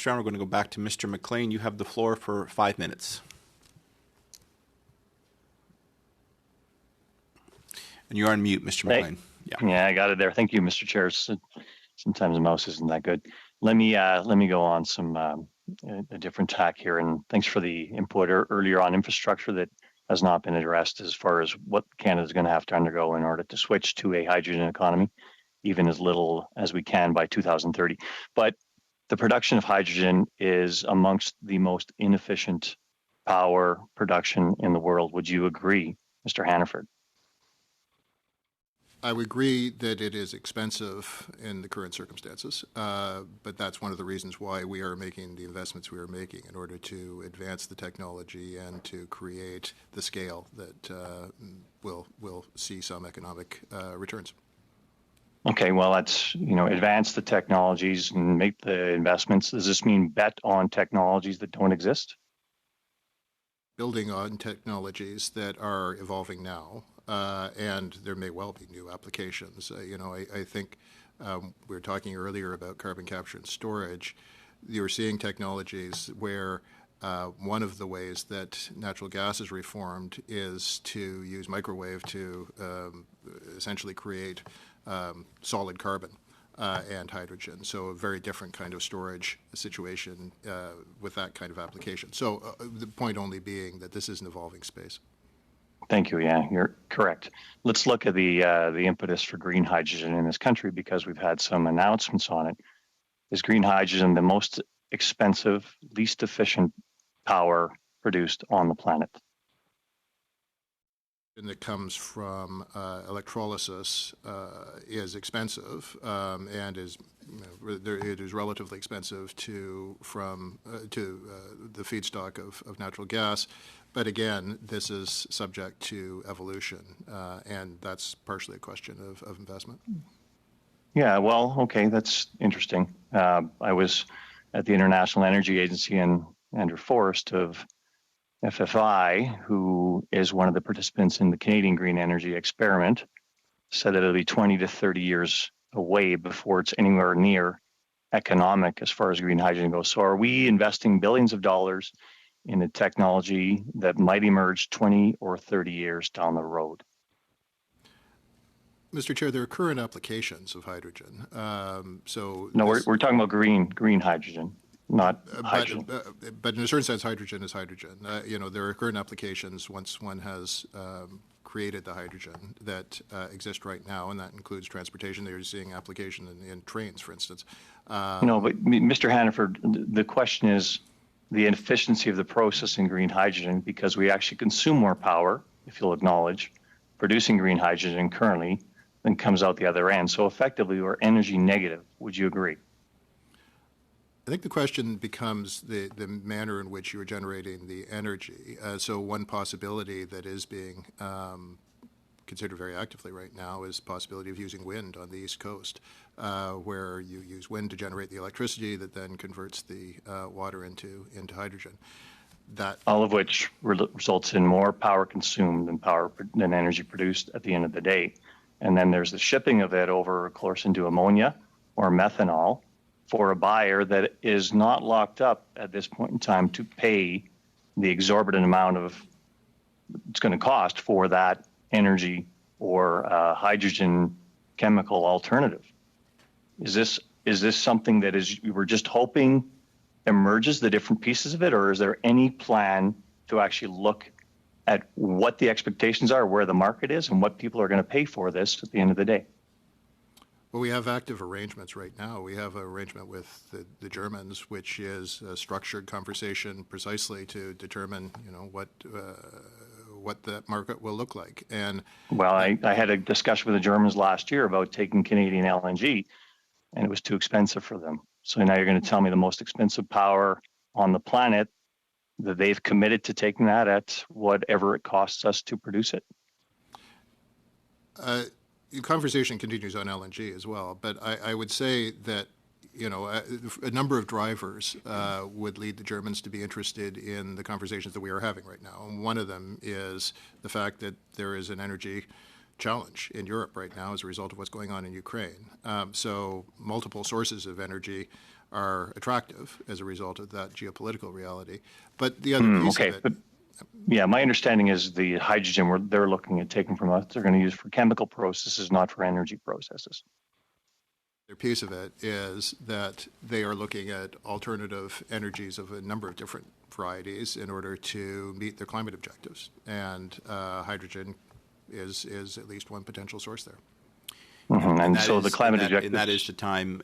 this round, we're going to go back to Mr. McLean. You have the floor for 5 minutes. And you're on mute, Mr. McLean. Yeah, I got it there. Thank you, Mr. Chair. Sometimes the mouse isn't that good. Let me go on some a different tack here, and thanks for the input earlier on infrastructure that has not been addressed as far as what Canada is going to have to undergo in order to switch to a hydrogen economy, even as little as we can by 2030. But the production of hydrogen is amongst the most inefficient power production in the world. Would you agree, Mr. Hannaford? I would agree that it is expensive in the current circumstances, but that's one of the reasons why we are making the investments we are making in order to advance the technology and to create the scale that will see some economic returns. Okay, well, let's advance the technologies and make the investments. Does this mean bet on technologies that don't exist? Building on technologies that are evolving now. And there may well be new applications. I think we were talking earlier about carbon capture and storage. You're seeing technologies where one of the ways that natural gas is reformed is to use microwave to essentially create solid carbon and hydrogen. So a very different kind of storage situation with that kind of application. So the point only being that this is an evolving space. Thank you. Yeah, you're correct. Let's look at the impetus for green hydrogen in this country, because we've had some announcements on it. Is green hydrogen the most expensive, least efficient power produced on the planet? And that comes from electrolysis is expensive and is it is relatively expensive to the feedstock of natural gas. But again, this is subject to evolution, and that's partially a question of investment. Yeah, well, okay, that's interesting. I was at the International Energy Agency, and Andrew Forrest of FFI, who is one of the participants in the Canadian Green Energy Experiment, said that it'll be 20 to 30 years away before it's anywhere near economic as far as green hydrogen goes. So are we investing billions of dollars in a technology that might emerge 20 or 30 years down the road? Mr. Chair, there are current applications of hydrogen. We're talking about green hydrogen, not hydrogen. But in a certain sense, hydrogen is hydrogen. There are current applications once one has created the hydrogen that exist right now, and that includes transportation. They're seeing application in trains, for instance. But Mr. Hannaford, the question is the efficiency of the process in green hydrogen, because we actually consume more power, if you'll acknowledge, producing green hydrogen currently than comes out the other end. So effectively, we're energy negative. Would you agree? I think the question becomes the manner in which you are generating the energy. So one possibility that is being considered very actively right now is the possibility of using wind on the East Coast, where you use wind to generate the electricity that then converts the water into hydrogen. All of which results in more power consumed than energy produced at the end of the day. And then there's the shipping of it over, of course, into ammonia or methanol for a buyer that is not locked up at this point in time to pay the exorbitant amount of it's going to cost for that energy or hydrogen chemical alternative. Is this something that we're just hoping emerges, the different pieces of it, or is there any plan to actually look at what the expectations are, where the market is, and what people are going to pay for this at the end of the day? Well, we have active arrangements right now. We have an arrangement with the Germans, which is a structured conversation precisely to determine, what that market will look like. And I had a discussion with the Germans last year about taking Canadian LNG, and it was too expensive for them. So now you're going to tell me the most expensive power on the planet, that they've committed to taking that at whatever it costs us to produce it? The conversation continues on LNG as well, but I would say that a number of drivers would lead the Germans to be interested in the conversations that we are having right now. And one of them is the fact that there is an energy challenge in Europe right now as a result of what's going on in Ukraine. So multiple sources of energy are attractive as a result of that geopolitical reality. But the other piece okay, of it, but yeah, my understanding is the hydrogen they're looking at taking from us, they're going to use for chemical processes, not for energy processes. their piece of it is that they are looking at alternative energies of a number of different varieties in order to meet their climate objectives. And hydrogen is at least one potential source there. And so the climate and that objectives. is the time